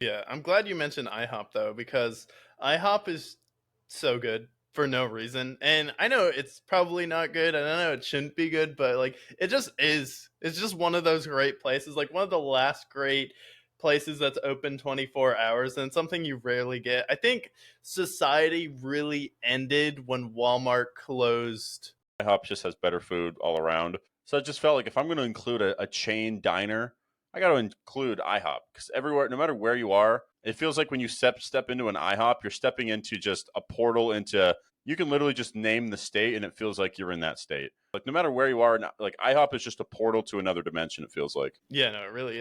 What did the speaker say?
Yeah, I'm glad you mentioned IHOP though, because IHOP is so good for no reason. And I know it's probably not good, and I know it shouldn't be good, but like it just is. It's just one of those great places, like one of the last great places that's open 24 hours, and it's something you rarely get. I think society really ended when Walmart closed. IHOP just has better food all around. So I just felt like if I'm going to include a chain diner, I got to include IHOP because everywhere, no matter where you are, it feels like when you step into an IHOP, you're stepping into just a portal into. You can literally just name the state, and it feels like you're in that state. Like no matter where you are, like IHOP is just a portal to another dimension. It feels like. Yeah, no, it really is.